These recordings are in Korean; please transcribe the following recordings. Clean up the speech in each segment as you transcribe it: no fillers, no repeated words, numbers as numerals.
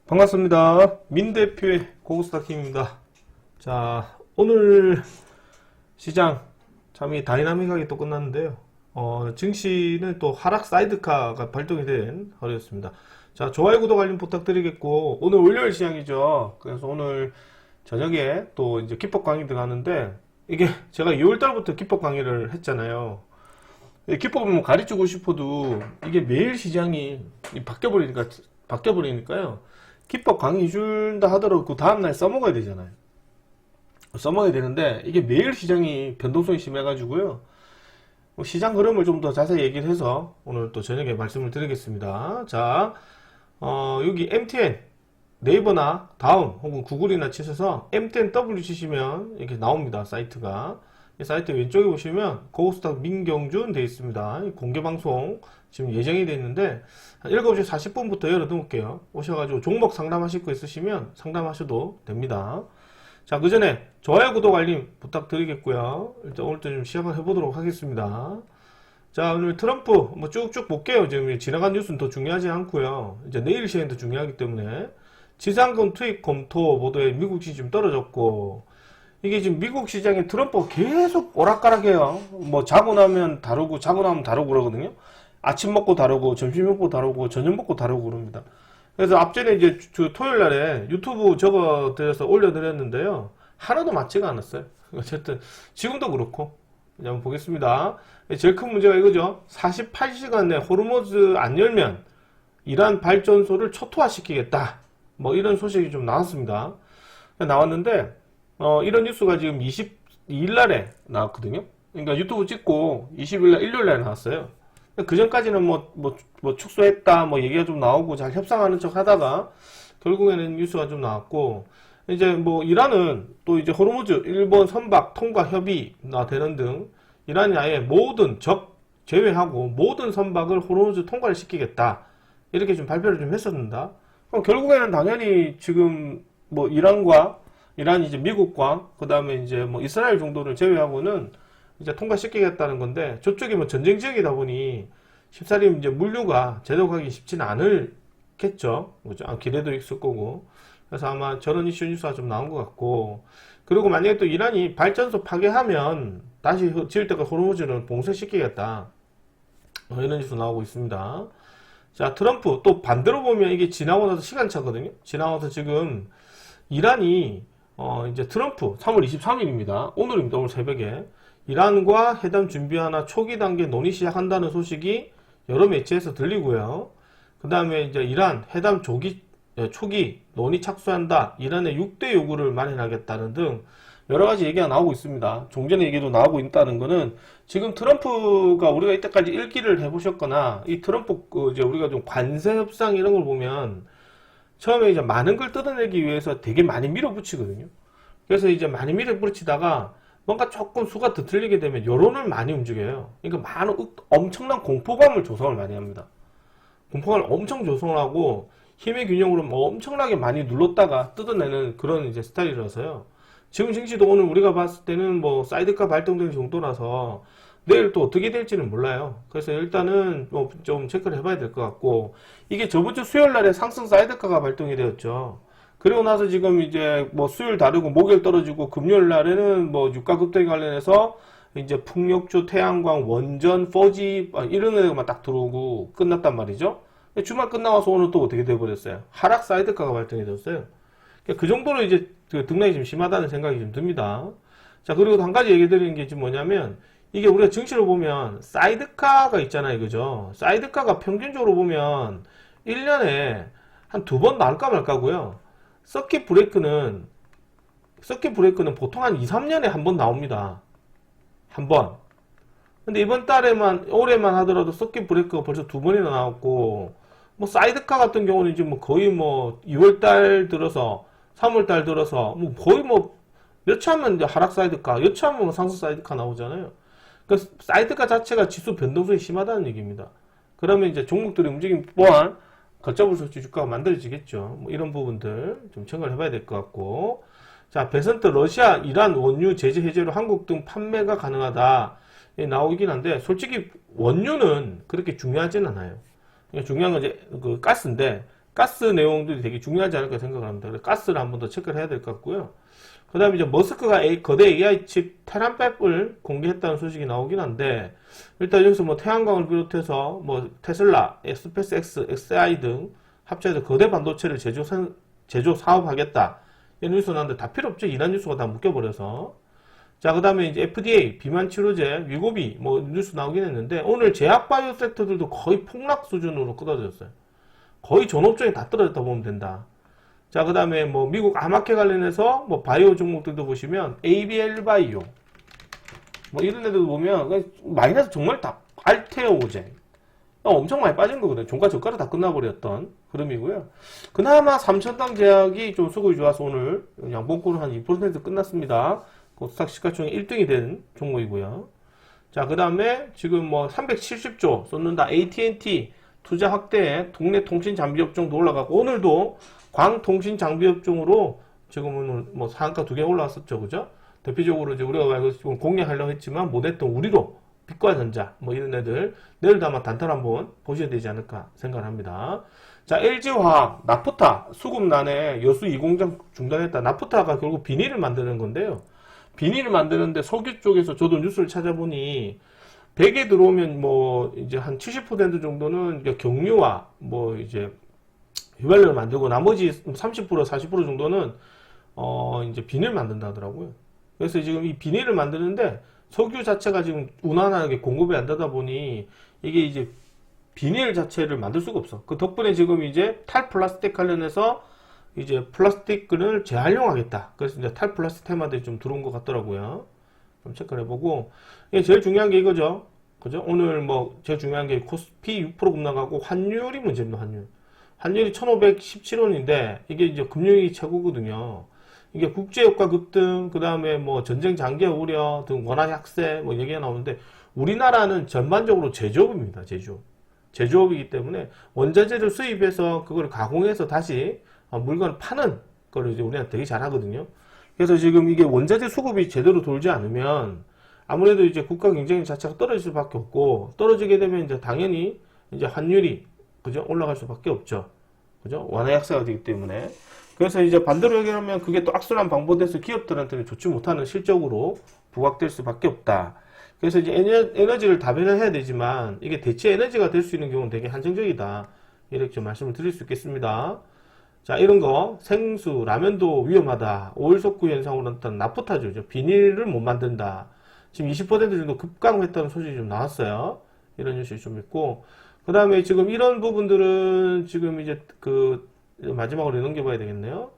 반갑습니다. 민 대표의 고고스타킹입니다. 자, 오늘 시장 참이 다이나믹하게 또 끝났는데요. 증시는 또 하락 사이드카가 발동이 된 하루였습니다. 자, 좋아요, 구독, 알림 부탁드리겠고, 오늘 월요일 시장이죠. 그래서 오늘 저녁에 또 이제 기법 강의 들어가는데, 이게 제가 2월달부터 기법 강의를 했잖아요. 기법을 가르치고 싶어도 이게 매일 시장이 바뀌어버리니까요. 기법 강의 준다 하더라도 그 다음날 써먹어야 되잖아요. 써먹어야 되는데 이게 매일 시장이 변동성이 심해가지고요. 시장 흐름을 좀 더 자세히 얘기를 해서 오늘 또 저녁에 말씀을 드리겠습니다. 자, 여기 MTN 네이버나 다음 혹은 구글이나 치셔서 MTNW 치시면 이렇게 나옵니다. 사이트가. 이 사이트 왼쪽에 보시면 고스탁 민경준 되어 있습니다. 공개방송 지금 예정이 되어 있는데 한 7시 40분부터 열어놓을게요. 오셔가지고 종목 상담하실 거 있으시면 상담하셔도 됩니다. 자, 그 전에 좋아요, 구독, 알림 부탁드리겠고요. 일단 오늘도 좀 시작을 해보도록 하겠습니다. 자, 오늘 트럼프 뭐 쭉쭉 볼게요. 지금 지나간 뉴스는 더 중요하지 않고요. 이제 내일 시행이 더 중요하기 때문에 지상금 투입 검토 보도에 미국 시장이 좀 떨어졌고, 이게 지금 미국 시장에 트럼프가 계속 오락가락해요. 뭐 자고 나면 다르고 자고 나면 다르고 그러거든요. 아침 먹고 다르고 점심 먹고 다르고 저녁 먹고 다르고 그럽니다. 그래서 앞전에 이제 토요일 날에 유튜브 적어드려서 올려드렸는데요. 하나도 맞지가 않았어요. 어쨌든 지금도 그렇고. 이제 한번 보겠습니다. 제일 큰 문제가 이거죠. 48시간 내 호르무즈 안 열면 이란 발전소를 초토화시키겠다. 뭐 이런 소식이 좀 나왔습니다. 나왔는데 이런 뉴스가 지금 22일 날에 나왔거든요. 그러니까 유튜브 찍고 20일 날 일요일 날에 나왔어요. 그 전까지는 뭐 축소했다 뭐 얘기가 좀 나오고 잘 협상하는 척 하다가 결국에는 뉴스가 좀 나왔고, 이제 뭐 이란은 또 이제 호르무즈 일본 선박 통과 협의나 되는 등 이란이 아예 모든 적 제외하고 모든 선박을 호르무즈 통과를 시키겠다 이렇게 좀 발표를 좀 했었는다. 그럼 결국에는 당연히 지금 뭐 이란이 이제 미국과 그 다음에 이제 뭐 이스라엘 정도를 제외하고는 이제 통과시키겠다는 건데, 저쪽이 뭐 전쟁 지역이다 보니 쉽사리 이제 물류가 제독하기 쉽지는 않겠죠. 그죠? 기대도 있을 거고. 그래서 아마 저런 이슈 뉴스가 좀 나온 것 같고, 그리고 만약에 또 이란이 발전소 파괴하면 다시 지을 때까지 호르무즈를 봉쇄시키겠다. 이런 뉴스 나오고 있습니다. 자, 트럼프 또 반대로 보면 이게 지나고 나서 시간차거든요. 지나고 나서 지금 이란이 이제 트럼프 3월 23일입니다. 오늘입니다. 오늘 새벽에 이란과 회담 준비하나 초기 단계 논의 시작한다는 소식이 여러 매체에서 들리고요. 그 다음에 이제 이란 회담 초기 논의 착수한다. 이란의 6대 요구를 마련하겠다는 등 여러 가지 얘기가 나오고 있습니다. 종전의 얘기도 나오고 있다는 거는 지금 트럼프가 우리가 이때까지 읽기를 해보셨거나 이 트럼프 이제 우리가 좀 관세 협상 이런 걸 보면 처음에 이제 많은 걸 뜯어내기 위해서 되게 많이 밀어붙이거든요. 그래서 이제 많이 밀어붙이다가 뭔가 조금 수가 더 틀리게 되면 여론을 많이 움직여요. 그러니까 엄청난 공포감을 조성을 많이 합니다. 공포감을 엄청 조성을 하고 힘의 균형으로 뭐 엄청나게 많이 눌렀다가 뜯어내는 그런 이제 스타일이라서요. 지금 증시도 오늘 우리가 봤을 때는 뭐 사이드카 발동된 정도라서 내일 또 어떻게 될지는 몰라요. 그래서 일단은 뭐 좀 체크를 해봐야 될 것 같고, 이게 저번 주 수요일 날에 상승 사이드카가 발동이 되었죠. 그리고 나서 지금 이제 뭐 수요일 다르고 목요일 떨어지고 금요일 날에는 뭐 유가 급등에 관련해서 이제 풍력주, 태양광, 원전, 4G 이런 애들만 딱 들어오고 끝났단 말이죠. 주말 끝나와서 오늘 또 어떻게 돼버렸어요? 하락 사이드카가 발동이 되었어요. 그 정도로 이제 등락이 좀 심하다는 생각이 좀 듭니다. 자, 그리고 한 가지 얘기 드리는 게 지금 뭐냐면, 이게 우리가 증시로 보면 사이드카가 있잖아요. 그죠? 사이드카가 평균적으로 보면 1년에 한 2번 나올까 말까고요. 서킷 브레이크는 보통 한 2, 3년에 한 번 나옵니다. 한 번. 근데 이번 달에만, 올해만 하더라도 서킷 브레이크가 벌써 2번이나 나왔고, 뭐 사이드카 같은 경우는 지금 뭐 거의 뭐 2월달 들어서 3월달 들어서 뭐 거의 뭐 여차하면 이제 하락 사이드카, 여차하면 상승 사이드카 나오잖아요. 그러니까 사이드카 자체가 지수 변동성이 심하다는 얘기입니다. 그러면 이제 종목들의 움직임 또한 걷잡을 수 없이 주가가 만들어지겠죠. 뭐 이런 부분들 좀 생각을 해봐야 될 것 같고, 자, 베선트 러시아, 이란 원유 제재 해제로 한국 등 판매가 가능하다 나오긴 한데, 솔직히 원유는 그렇게 중요하진 않아요. 중요한 건 이제 그 가스인데, 가스 내용들이 되게 중요하지 않을까 생각을 합니다. 그래서 가스를 한 번 더 체크를 해야 될 것 같고요. 그 다음에 이제 머스크가 거대 AI 칩 테란팹을 공개했다는 소식이 나오긴 한데, 일단 여기서 뭐 태양광을 비롯해서 뭐 테슬라, 스페이스X, XAI 등 합쳐서 거대 반도체를 제조 사업하겠다. 이런 뉴스 나왔는데 다 필요 없죠. 이란 뉴스가 다 묶여버려서. 자, 그 다음에 이제 FDA, 비만 치료제, 위고비, 뭐 뉴스 나오긴 했는데, 오늘 제약바이오 섹터들도 거의 폭락 수준으로 끊어졌어요. 거의 전 업종이 다 떨어졌다 보면 된다. 자, 그 다음에 뭐 미국 암학회 관련해서 뭐 바이오 종목들도 보시면 ABL 바이오 뭐 이런 애들 보면 마이너스 정말 다 알테오 오젠 엄청 많이 빠진 거거든요. 종가 저가로 다 끝나버렸던 흐름이고요. 그나마 삼천당 제약이 좀 수급이 좋아서 오늘 양봉권은 한 2% 끝났습니다. 코스닥 시가총액 1등이 된 종목이고요. 자, 그 다음에 지금 뭐 370조 쏟는다 AT&T 투자 확대에 동네 통신 장비 업종도 올라가고, 오늘도 광통신 장비 업종으로 지금은 뭐 상한가 2개 올라왔었죠. 그죠? 대표적으로 이제 우리가 지금 공략하려고 했지만 못했던 우리로, 빛과전자, 뭐 이런 애들, 내일도 아마 단타를 한번 보셔야 되지 않을까 생각을 합니다. 자, LG화학, 나프타, 수급난에 여수 2공장 중단했다. 나프타가 결국 비닐을 만드는 건데요. 비닐을 만드는데 석유 쪽에서 저도 뉴스를 찾아보니 100에 들어오면 뭐 이제 한 70% 정도는 경유와 뭐 이제 휘발유를 만들고, 나머지 30% 40% 정도는 이제 비닐 만든다 하더라고요. 그래서 지금 이 비닐을 만드는데 석유 자체가 지금 무난하게 공급이 안 되다 보니 이게 이제 비닐 자체를 만들 수가 없어. 그 덕분에 지금 이제 탈플라스틱 관련해서 이제 플라스틱을 재활용하겠다. 그래서 이제 탈플라스틱 테마들이 좀 들어온 것 같더라고요. 좀 체크를 해보고, 이게 제일 중요한 게 이거죠. 그죠? 오늘 뭐 제일 중요한 게 코스피 6% 급락하고 환율이 문제입니다. 환율이 1517원인데 이게 이제 금융위기 최고거든요. 이게 국제유가 급등, 그 다음에 뭐 전쟁 장기 우려 등 원화 약세 뭐 얘기가 나오는데, 우리나라는 전반적으로 제조업입니다. 제조업이기 때문에 원자재를 수입해서 그걸 가공해서 다시 물건을 파는 걸 이제 우리가 되게 잘하거든요. 그래서 지금 이게 원자재 수급이 제대로 돌지 않으면 아무래도 이제 국가 경쟁력 자체가 떨어질 수밖에 없고, 떨어지게 되면 이제 당연히 이제 환율이 그죠? 올라갈 수밖에 없죠. 그죠? 완화 약세가 되기 때문에. 그래서 이제 반대로 얘기하면 그게 또 악순환 방법돼서 기업들한테는 좋지 못하는 실적으로 부각될 수밖에 없다. 그래서 이제 에너지를 다변을 해야 되지만 이게 대체 에너지가 될 수 있는 경우는 되게 한정적이다. 이렇게 좀 말씀을 드릴 수 있겠습니다. 자, 이런 거 생수, 라면도 위험하다. 오일 석구 현상으로 나타난 나프타죠. 비닐을 못 만든다. 지금 20% 정도 급감했다는 소식이 좀 나왔어요. 이런 뉴스 좀 있고, 그 다음에 지금 이런 부분들은 지금 이제 마지막으로 넘겨봐야 되겠네요.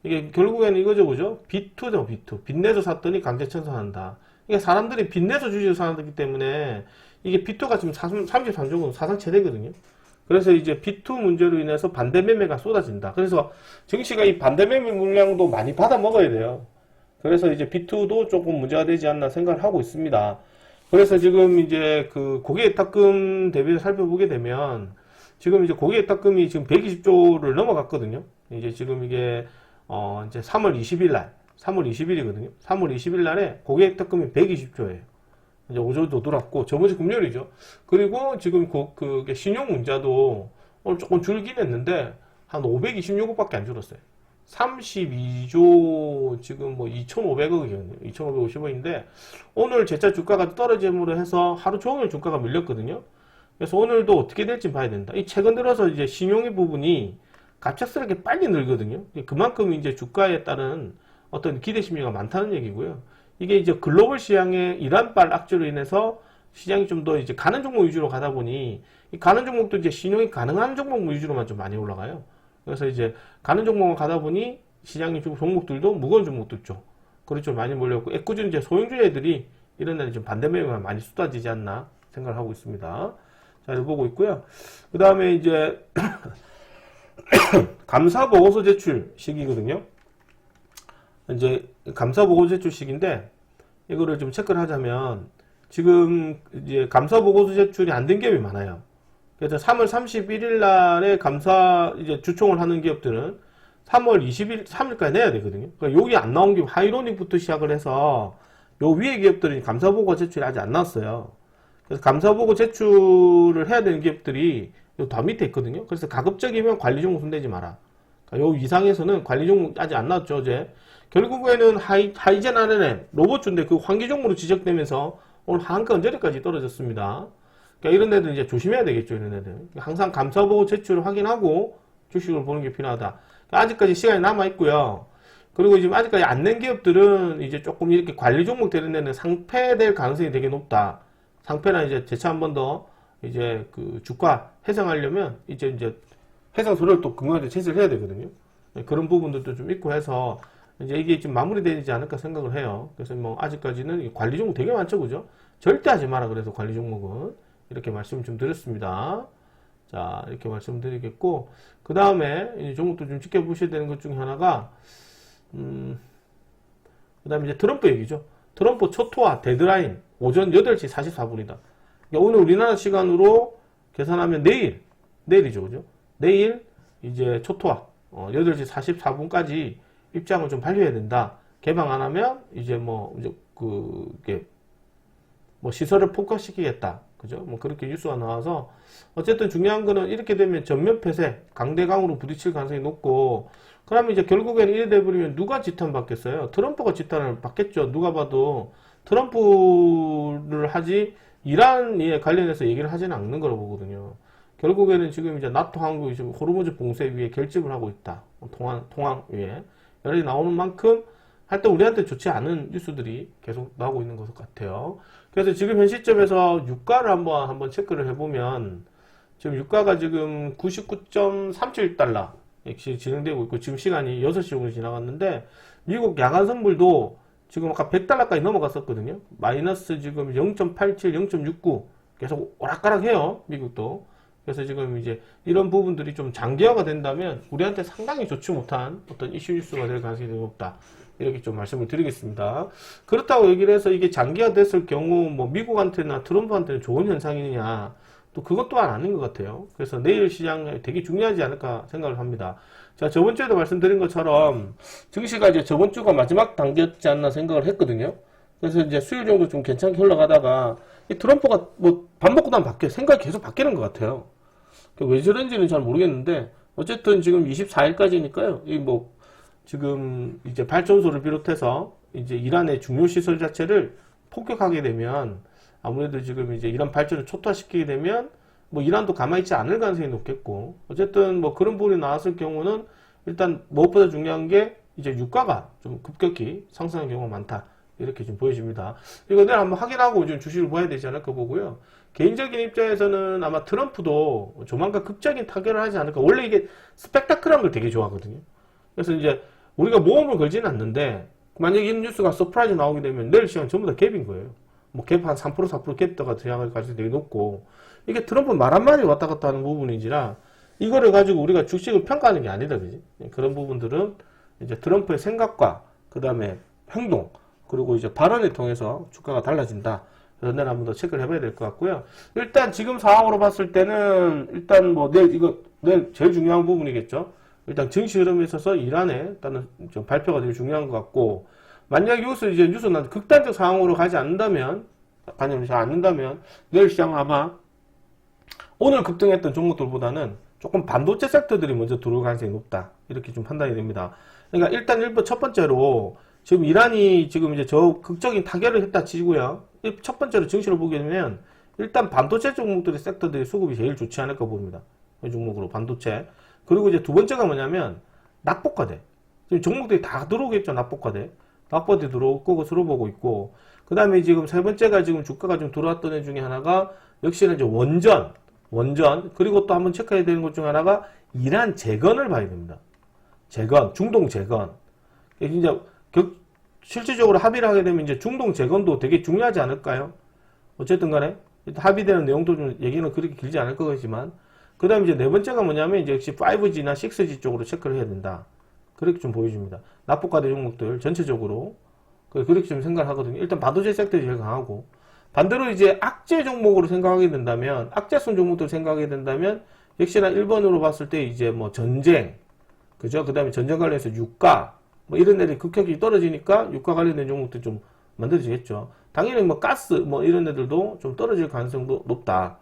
이게 결국에는 이거죠, 그죠? B2죠, B2. 빚내서 샀더니 강제천선한다. 이게 사람들이 빚내서 주식을 사기 때문에 이게 B2가 지금 33종은 사상 최대거든요. 그래서 이제 B2 문제로 인해서 반대 매매가 쏟아진다. 그래서 증시가 이 반대 매매 물량도 많이 받아 먹어야 돼요. 그래서 이제 B2도 조금 문제가 되지 않나 생각을 하고 있습니다. 그래서 지금 이제 그 고객예탁금 대비를 살펴보게 되면 지금 이제 고객예탁금이 지금 120조를 넘어갔거든요. 이제 지금 이게 이제 3월 20일 날, 3월 20일이거든요. 3월 20일 날에 고객예탁금이 120조예요. 이제 5조 더 들어왔고, 저번주 금요일이죠. 그리고 지금 그게 신용문자도 오늘 조금 줄긴 했는데 한 526억밖에 안 줄었어요. 32조 지금 뭐 2,500억이거든요. 2,550억인데 오늘 제차 주가가 떨어짐으로 해서 하루 종일 주가가 밀렸거든요. 그래서 오늘도 어떻게 될지 봐야 된다. 이 최근 들어서 이제 신용의 부분이 갑작스럽게 빨리 늘거든요. 그만큼 이제 주가에 따른 어떤 기대 심리가 많다는 얘기고요. 이게 이제 글로벌 시장의 이란발 악재로 인해서 시장이 좀 더 이제 가는 종목 위주로 가다 보니 이 가는 종목도 이제 신용이 가능한 종목 위주로만 좀 많이 올라가요. 그래서 이제 가는 종목을 가다 보니 시장의 종목들도 무거운 종목들 쪽 그렇죠 많이 몰렸고, 애꿎은 소형주애들이 이런 날이 좀 반대 매매가 많이 쏟아지지 않나 생각을 하고 있습니다. 자, 이거 보고 있고요. 그 다음에 이제 감사 보고서 제출 시기거든요. 이제 감사 보고서 제출 시기인데 이거를 좀 체크를 하자면 지금 이제 감사 보고서 제출이 안 된 기업이 많아요. 그래서 3월 31일 날에 감사 이제 주총을 하는 기업들은 3월 20일, 3일까지 내야 되거든요. 그러니까 여기 안 나온 기업, 하이로닉부터 시작을 해서 요 위에 기업들은 감사보고 제출이 아직 안 나왔어요. 그래서 감사보고 제출을 해야 되는 기업들이 요 더 밑에 있거든요. 그래서 가급적이면 관리 종목 손대지 마라. 그러니까 요 이상에서는 관리 종목 아직 안 나왔죠, 어제. 결국에는 하이젠 RNM, 로봇주인데 그 환기 종목으로 지적되면서 오늘 하한가 언저리까지 떨어졌습니다. 그러니까 이런 애들 이제 조심해야 되겠죠, 이런 애들. 항상 감사보고 제출을 확인하고 주식을 보는 게 필요하다. 그러니까 아직까지 시간이 남아있고요. 그리고 지금 아직까지 안 낸 기업들은 이제 조금 이렇게 관리 종목 되는 데는 상폐될 가능성이 되게 높다. 상폐나 이제 재차 한 번 더 이제 그 주가 해상하려면 이제 해상 소리를 또 근거하게 체스를 해야 되거든요. 그런 부분들도 좀 있고 해서 이제 이게 좀 마무리되지 않을까 생각을 해요. 그래서 뭐 아직까지는 관리 종목 되게 많죠, 그죠? 절대 하지 마라. 그래서 관리 종목은 이렇게 말씀 좀 드렸습니다. 자, 이렇게 말씀드리겠고, 그 다음에 종목도 좀 지켜보셔야 되는 것 중에 하나가, 그 다음에 이제 트럼프 얘기죠. 트럼프 초토화 데드라인 오전 8시 44분이다. 그러니까 오늘 우리나라 시간으로 계산하면 내일이죠, 그죠? 내일 이제 초토화 8시 44분까지 입장을 좀 발표해야 된다. 개방 안 하면 이제 그게 시설을 폭파시키겠다. 그죠? 뭐 그렇게 뉴스가 나와서 어쨌든 중요한 거는 이렇게 되면 전면 폐쇄, 강대강으로 부딪힐 가능성이 높고, 그러면 이제 결국에는 이래 돼버리면 누가 지탄 받겠어요? 트럼프가 지탄을 받겠죠. 누가 봐도 트럼프를 하지 이란에 관련해서 얘기를 하지는 않는 거라고 보거든요. 결국에는 지금 이제 나토 항구이 지금 호르무즈 봉쇄 위에 결집을 하고 있다. 통항 위에 열이 나오는 만큼 하여튼 우리한테 좋지 않은 뉴스들이 계속 나오고 있는 것 같아요. 그래서 지금 현 시점에서 유가를 한번 체크를 해보면 지금 유가가 지금 99.37달러 역시 진행되고 있고, 지금 시간이 6시 정도 지나갔는데 미국 야간 선물도 지금 아까 100달러까지 넘어갔었거든요. 마이너스 지금 0.87, 0.69 계속 오락가락해요, 미국도. 그래서 지금 이제 이런 부분들이 좀 장기화가 된다면 우리한테 상당히 좋지 못한 어떤 이슈 뉴스가 될 가능성이 되게 높다. 이렇게 좀 말씀을 드리겠습니다. 그렇다고 얘기를 해서 이게 장기화 됐을 경우 뭐 미국한테나 트럼프한테는 좋은 현상이냐, 또 그것 또한 아닌 것 같아요. 그래서 내일 시장 되게 중요하지 않을까 생각을 합니다. 자, 저번 주에도 말씀드린 것처럼 증시가 이제 저번 주가 마지막 단계였지 않나 생각을 했거든요. 그래서 이제 수요일 정도 좀 괜찮게 흘러가다가 이 트럼프가 뭐 밥 먹고 나면 생각이 계속 바뀌는 것 같아요. 왜 저런지는 잘 모르겠는데 어쨌든 지금 24일까지니까요. 이 뭐 지금 이제 발전소를 비롯해서 이제 이란의 중요 시설 자체를 폭격하게 되면 아무래도 지금 이제 이란 발전을 초토화시키게 되면 뭐 이란도 가만히 있지 않을 가능성이 높겠고, 어쨌든 뭐 그런 부분이 나왔을 경우는 일단 무엇보다 중요한 게 이제 유가가 좀 급격히 상승하는 경우가 많다. 이렇게 좀 보여집니다. 이거 내일 한번 확인하고 좀 주식을 봐야 되지 않을까 보고요. 개인적인 입장에서는 아마 트럼프도 조만간 극적인 타결을 하지 않을까. 원래 이게 스펙타클한 걸 되게 좋아하거든요. 그래서 이제 우리가 모험을 걸지는 않는데 만약에 이 뉴스가 서프라이즈 나오게 되면 내일 시간 전부 다 갭인 거예요. 뭐 갭 한 3%, 4% 갭다가 들어갈 가능성이 되게 높고, 이게 트럼프 말 한마디 왔다 갔다 하는 부분인지라 이거를 가지고 우리가 주식을 평가하는 게 아니다, 그지? 그런 부분들은 이제 트럼프의 생각과 그 다음에 행동, 그리고 이제 발언을 통해서 주가가 달라진다. 그래서 내일 한번 더 체크를 해봐야 될 것 같고요. 일단 지금 상황으로 봤을 때는 일단 뭐 내일 제일 중요한 부분이겠죠. 일단 증시 흐름에 있어서 이란에 일단은 좀 발표가 되게 중요한 것 같고, 만약 여기서 이제 뉴스는 극단적 상황으로 가지 않는다면 내일 시장은 아마 오늘 급등했던 종목들보다는 조금 반도체 섹터들이 먼저 들어올 가능성이 높다. 이렇게 좀 판단이 됩니다. 그러니까 일단 첫 번째로 지금 이란이 지금 이제 저 극적인 타결을 했다 치고요. 첫 번째로 증시를 보게 되면 일단 반도체 종목들의 섹터들이 수급이 제일 좋지 않을까 봅니다. 이 종목으로 반도체. 그리고 이제 두 번째가 뭐냐면 낙폭과대. 지금 종목들이 다 들어오겠죠. 낙폭과대 들어올 것으로 보고 있고, 그 다음에 지금 세 번째가 지금 주가가 좀 들어왔던 애 중에 하나가 역시나 이제 원전, 그리고 또 한번 체크해야 되는 것 중에 하나가 이란 재건을 봐야 됩니다. 중동 재건. 진짜 실질적으로 합의를 하게 되면 이제 중동 재건도 되게 중요하지 않을까요? 어쨌든 간에 합의되는 내용도 좀 얘기는 그렇게 길지 않을 거지만, 그 다음에 이제 네 번째가 뭐냐면 이제 역시 5G나 6G 쪽으로 체크를 해야 된다. 그렇게 좀 보여줍니다. 납폭과대 종목들 전체적으로 그렇게 좀 생각을 하거든요. 일단 반도체 섹터가 제일 강하고, 반대로 이제 악재 종목으로 생각하게 된다면, 악재성 종목들 생각하게 된다면 역시나 1번으로 봤을 때 이제 뭐 전쟁, 그죠? 그 다음에 전쟁 관련해서 유가, 뭐 이런 애들이 급격히 떨어지니까 유가 관련된 종목들 좀 만들어지겠죠. 당연히 뭐 가스, 뭐 이런 애들도 좀 떨어질 가능성도 높다.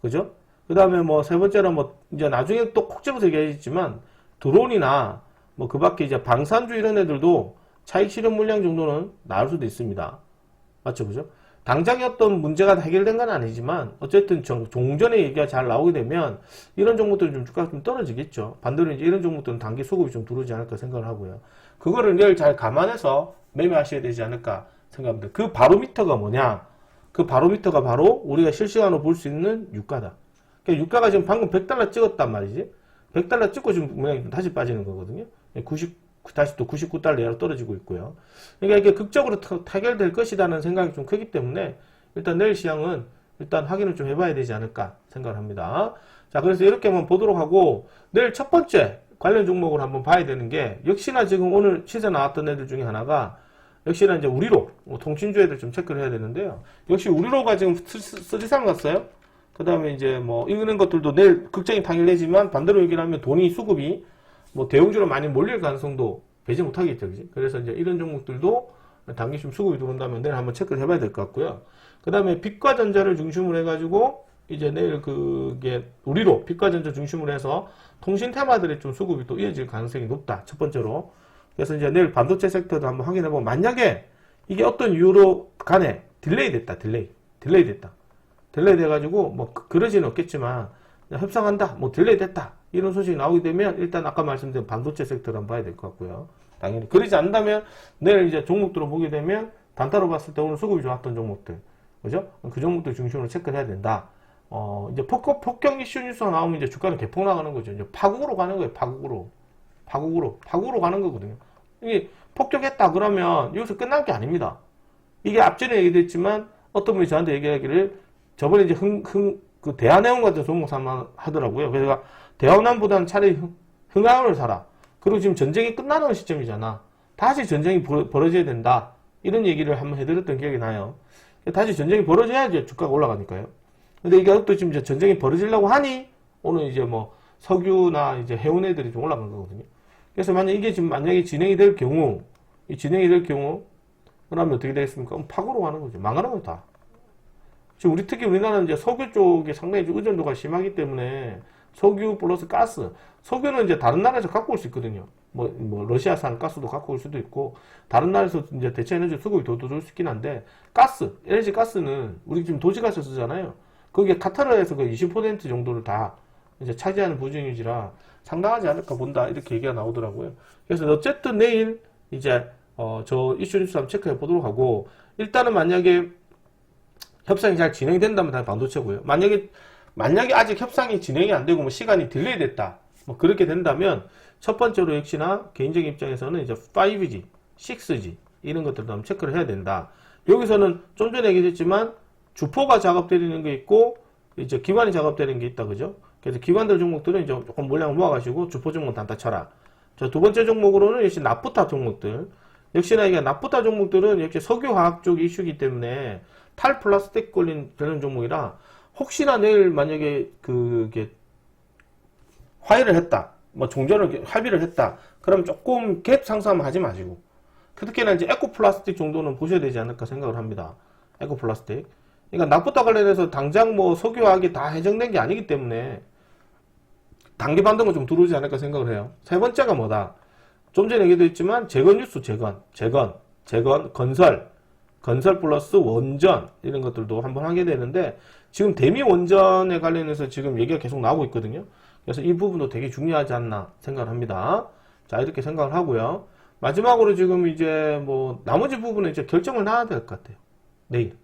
그죠? 그 다음에 뭐 세 번째로 뭐 이제 나중에 또 콕 집어서 얘기하겠지만 드론이나 뭐 그 밖에 이제 방산주 이런 애들도 차익 실현 물량 정도는 나올 수도 있습니다. 맞죠? 그죠? 당장에 어떤 문제가 해결된 건 아니지만 어쨌든 종전의 얘기가 잘 나오게 되면 이런 종목들은 좀 주가가 좀 떨어지겠죠. 반대로 이제 이런 종목들은 단기 수급이 좀 들어오지 않을까 생각을 하고요. 그거를 늘 잘 감안해서 매매하셔야 되지 않을까 생각합니다. 그 바로미터가 뭐냐? 그 바로미터가 바로 우리가 실시간으로 볼 수 있는 유가다. 그러니까 유가가 지금 방금 100달러 찍었단 말이지. 100달러 찍고 지금 모양이 다시 빠지는 거거든요. 다시 또 99달러 이하로 떨어지고 있고요. 그러니까 이게 극적으로 타결될 것이라는 생각이 좀 크기 때문에 일단 내일 시장은 일단 확인을 좀 해봐야 되지 않을까 생각을 합니다. 자, 그래서 이렇게 한번 보도록 하고 내일 첫 번째 관련 종목을 한번 봐야 되는 게 역시나 지금 오늘 시세 나왔던 애들 중에 하나가 역시나 이제 우리로 통신주 애들 좀 체크를 해야 되는데요. 역시 우리로가 지금 쓰리상 갔어요. 그 다음에 이제 뭐 이런 것들도 내일 극적인 타결 내지만 반대로 얘기를 하면 돈이 수급이 뭐 대형주로 많이 몰릴 가능성도 배제 못하겠죠, 그지? 그래서 이제 이런 종목들도 단기 좀 수급이 들어온다면 내일 한번 체크를 해봐야 될 것 같고요. 그 다음에 빛과 전자를 중심으로 해가지고 이제 내일 그게 우리로 빛과 전자 중심으로 해서 통신 테마들의 좀 수급이 또 이어질 가능성이 높다. 첫 번째로. 그래서 이제 내일 반도체 섹터도 한번 확인해보면 만약에 이게 어떤 이유로 간에 딜레이 됐다, 딜레이 됐다. 딜레이 돼가지고 뭐 그러지는 없겠지만 협상한다, 뭐 딜레이 됐다. 이런 소식이 나오게 되면 일단 아까 말씀드린 반도체 섹터를 한번 봐야 될 것 같고요. 당연히 그러지 않는다면 내일 이제 종목들을 보게 되면 단타로 봤을 때 오늘 수급이 좋았던 종목들, 그죠? 그 종목들 중심으로 체크를 해야 된다. 이제 폭격 이슈 뉴스가 나오면 이제 주가는 대폭 나가는 거죠. 이제 파국으로 가는 거예요. 파국으로 가는 거거든요. 이게 폭격했다 그러면 여기서 끝난 게 아닙니다. 이게 앞전에 얘기했지만 어떤 분이 저한테 얘기하기를 저번에 이제 그 대한해운 같은 종목 하더라고요. 그래서 대한항보다는 차라리 흥하원을 사라. 그리고 지금 전쟁이 끝나는 시점이잖아. 다시 전쟁이 벌어져야 된다. 이런 얘기를 한번 해드렸던 기억이 나요. 다시 전쟁이 벌어져야지 주가가 올라가니까요. 근데 이게 또 지금 이제 전쟁이 벌어지려고 하니 오늘 이제 뭐 석유나 이제 해운 애들이 좀 올라간 거거든요. 그래서 만약에 진행이 될 경우, 그러면 어떻게 되겠습니까? 파고로 가는 거죠. 망하는 거죠, 다. 지금 특히 우리나라는 이제 석유 쪽에 상당히 좀 의존도가 심하기 때문에 석유 플러스 가스. 석유는 이제 다른 나라에서 갖고 올 수 있거든요. 뭐 러시아산 가스도 갖고 올 수도 있고, 다른 나라에서 이제 대체 에너지 수급이 더 들어올 수 있긴 한데, LNG 가스는 우리 지금 도시가스 쓰잖아요. 거기에 카타르에서 그 20% 정도를 다 이제 차지하는 부정유지라 상당하지 않을까 본다. 이렇게 얘기가 나오더라고요. 그래서 어쨌든 내일 이제, 저 이슈 뉴스 한번 체크해 보도록 하고, 일단은 만약에 협상이 잘 진행된다면 다 반도체고요. 만약에 아직 협상이 진행이 안 되고 뭐 시간이 딜레이 됐다. 뭐 그렇게 된다면 첫 번째로 역시나 개인적인 입장에서는 이제 5G, 6G 이런 것들도 한번 체크를 해야 된다. 여기서는 좀 전에 얘기했지만 주포가 작업되는 게 있고 이제 기관이 작업되는 게 있다, 그죠? 그래서 기관들 종목들은 이제 조금 물량을 모아가지고 주포 종목 단타 쳐라. 자, 두 번째 종목으로는 역시 나프타 종목들. 역시나 이게 나프타 종목들은 역시 석유화학 쪽 이슈이기 때문에 탈플라스틱 걸린 되는 종목이라 혹시나 내일 만약에 그게 화해를 했다, 뭐 종전을 합의를 했다, 그럼 조금 갭 상승하면 하지 마시고 특히나 이제 에코플라스틱 정도는 보셔야 되지 않을까 생각을 합니다. 에코플라스틱. 그러니까 나프타 관련해서 당장 뭐 석유화학이 다 해정된 게 아니기 때문에 단기 반등은 좀 들어오지 않을까 생각을 해요. 세 번째가 뭐다? 좀 전에 얘기도 했지만 재건 뉴스, 건설 플러스 원전 이런 것들도 한번 하게 되는데 지금 대미 원전에 관련해서 지금 얘기가 계속 나오고 있거든요. 그래서 이 부분도 되게 중요하지 않나 생각을 합니다. 자, 이렇게 생각을 하고요. 마지막으로 지금 이제 뭐 나머지 부분은 이제 결정을 나야 될 것 같아요. 내일.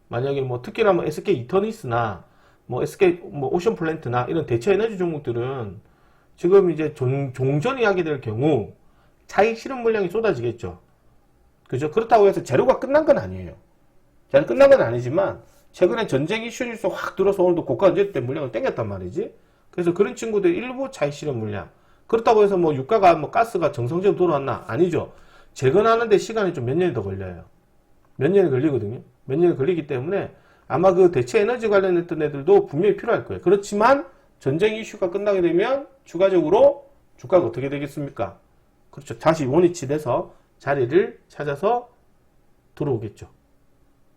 만약에 뭐 특히나 뭐 SK 이터니스나 뭐 SK 뭐 오션 플랜트나 이런 대체 에너지 종목들은 지금 이제 종전이 하게 될 경우 차익 실현 물량이 쏟아지겠죠. 그죠? 그렇다고 해서 재료가 끝난 건 아니에요. 재료 끝난 건 아니지만 최근에 전쟁 이슈 뉴스 확 들어서 오늘도 고가 언제 때 물량을 땡겼단 말이지. 그래서 그런 친구들 일부 차익 실현 물량. 그렇다고 해서 뭐 유가가 뭐 가스가 정상적으로 돌아왔나? 아니죠. 재건하는데 시간이 좀 몇 년이 더 걸려요. 몇 년이 걸리거든요. 몇 년이 걸리기 때문에 아마 그 대체 에너지 관련했던 애들도 분명히 필요할 거예요. 그렇지만 전쟁 이슈가 끝나게 되면 추가적으로 주가가 어떻게 되겠습니까? 그렇죠. 다시 원위치 돼서 자리를 찾아서 들어오겠죠.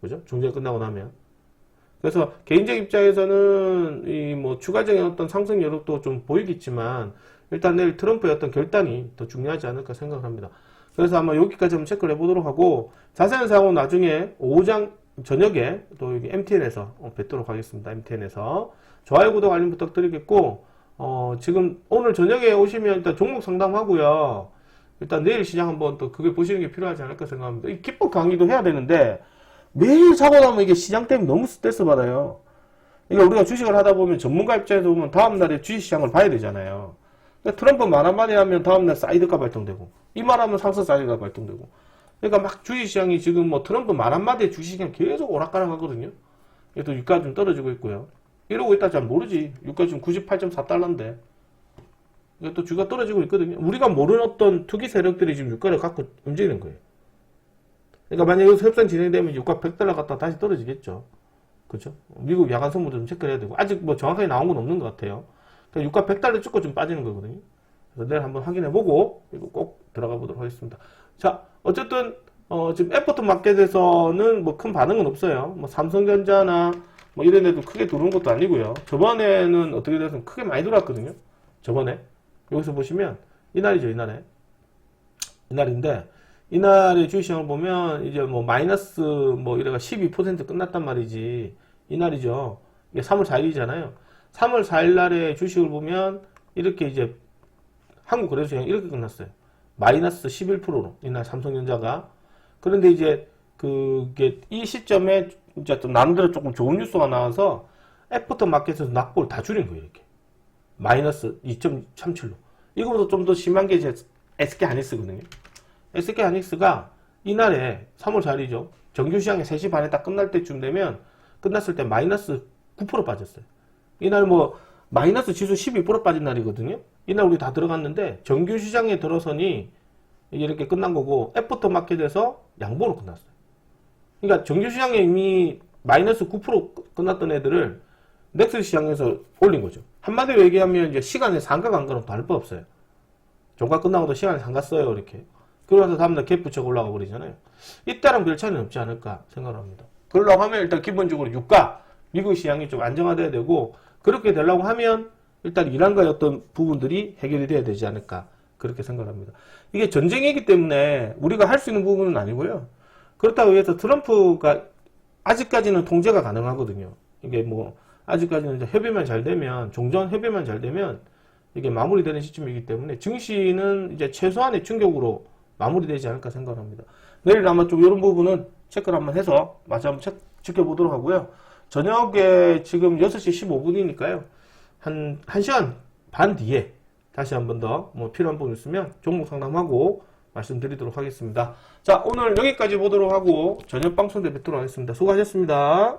그죠? 종전이 끝나고 나면. 그래서 개인적 입장에서는 이 뭐 추가적인 어떤 상승 여력도 좀 보이겠지만 일단 내일 트럼프의 어떤 결단이 더 중요하지 않을까 생각을 합니다. 그래서 아마 여기까지 한번 체크를 해보도록 하고 자세한 사항은 나중에 오후장 저녁에 또 여기 MTN에서 뵙도록 하겠습니다. MTN에서 좋아요, 구독, 알림 부탁드리겠고 지금 오늘 저녁에 오시면 일단 종목 상담하고요. 일단 내일 시장 한번 또 그게 보시는 게 필요하지 않을까 생각합니다. 이 기법 강의도 해야 되는데 매일 사고 나면 이게 시장 때문에 너무 스트레스 받아요. 그러니까 우리가 주식을 하다 보면 전문가 입장에서 보면 다음날에 주식시장을 봐야 되잖아요. 그러니까 트럼프 말 한마디 하면 다음날 사이드가 발동되고 이 말하면 상승 사이드가 발동되고 그러니까 막 주식시장이 지금 뭐 트럼프 말 한마디에 주식시장 계속 오락가락 하거든요. 또 유가 좀 떨어지고 있고요. 이러고 있다 잘 모르지. 유가 지금 98.4달러인데 또 주가 떨어지고 있거든요. 우리가 모르는 어떤 투기 세력들이 지금 유가를 갖고 움직이는 거예요. 그러니까 만약에 여기서 협상 진행되면 유가 100달러 갔다 다시 떨어지겠죠. 그렇죠? 미국 야간 선물도 좀 체크를 해야 되고 아직 뭐 정확하게 나온 건 없는 것 같아요. 그러니까 유가 100달러 찍고 좀 빠지는 거거든요. 그래서 내일 한번 확인해보고 이거 꼭 들어가 보도록 하겠습니다. 자, 어쨌든 지금 애프터 마켓에서는 뭐 큰 반응은 없어요. 뭐 삼성전자나 뭐 이런 데도 크게 들어온 것도 아니고요. 저번에는 어떻게 돼서 크게 많이 들어왔거든요. 저번에 여기서 보시면 이날이죠, 이날에 이날인데 이날의 주식시장을 보면 이제 뭐 마이너스 뭐 이래가 12% 끝났단 말이지. 이날이죠. 이게 3월 4일이잖아요. 3월 4일 날의 주식을 보면 이렇게 이제 한국 거래소시장 이렇게 끝났어요. 마이너스 11%로 이날 삼성전자가. 그런데 이제 그게 이 시점에 이제 또 나름대로 조금 좋은 뉴스가 나와서 애프터 마켓에서 낙폭을 다 줄인 거예요. 이렇게 마이너스 2.37로. 이거보다 좀 더 심한 게 이제 SK 하이닉스거든요. SK 하이닉스가 이날에 3월 4일이죠. 정규시장이 3시 반에 딱 끝날 때쯤 되면 끝났을 때 마이너스 9% 빠졌어요. 이날 뭐 마이너스 지수 12% 빠진 날이거든요. 이날 우리 다 들어갔는데 정규시장에 들어서니 이렇게 끝난 거고 애프터 마켓에서 양보로 끝났어요. 그러니까 정규시장에 이미 마이너스 9% 끝났던 애들을 넥스 시장에서 올린 거죠. 한마디로 얘기하면 이제 시간에 상가 간 거는 다를 바 없어요. 종가 끝나고도 시간에 상가 써요. 이렇게. 그러면서 다음날 갭 붙여 올라가 버리잖아요. 이때랑 별 차이는 없지 않을까 생각합니다. 그러려고 하면 일단 기본적으로 유가, 미국 시장이 좀 안정화돼야 되고 그렇게 되려고 하면 일단 이란과의 어떤 부분들이 해결이 돼야 되지 않을까 그렇게 생각합니다. 이게 전쟁이기 때문에 우리가 할 수 있는 부분은 아니고요. 그렇다고 해서 트럼프가 아직까지는 통제가 가능하거든요. 이게 뭐 아직까지는 이제 협의만 잘 되면 종전 협의만 잘 되면 이게 마무리되는 시점이기 때문에 증시는 이제 최소한의 충격으로 마무리되지 않을까 생각합니다. 내일 아마 좀 이런 부분은 체크를 한번 해서 마저 한번 지켜보도록 하고요. 저녁에 지금 6시 15분이니까요. 한 1시간 반 뒤에 다시 한번 더 뭐 필요한 부분 있으면 종목 상담하고 말씀드리도록 하겠습니다. 자, 오늘 여기까지 보도록 하고 저녁 방송 때 뵙도록 하겠습니다. 수고하셨습니다.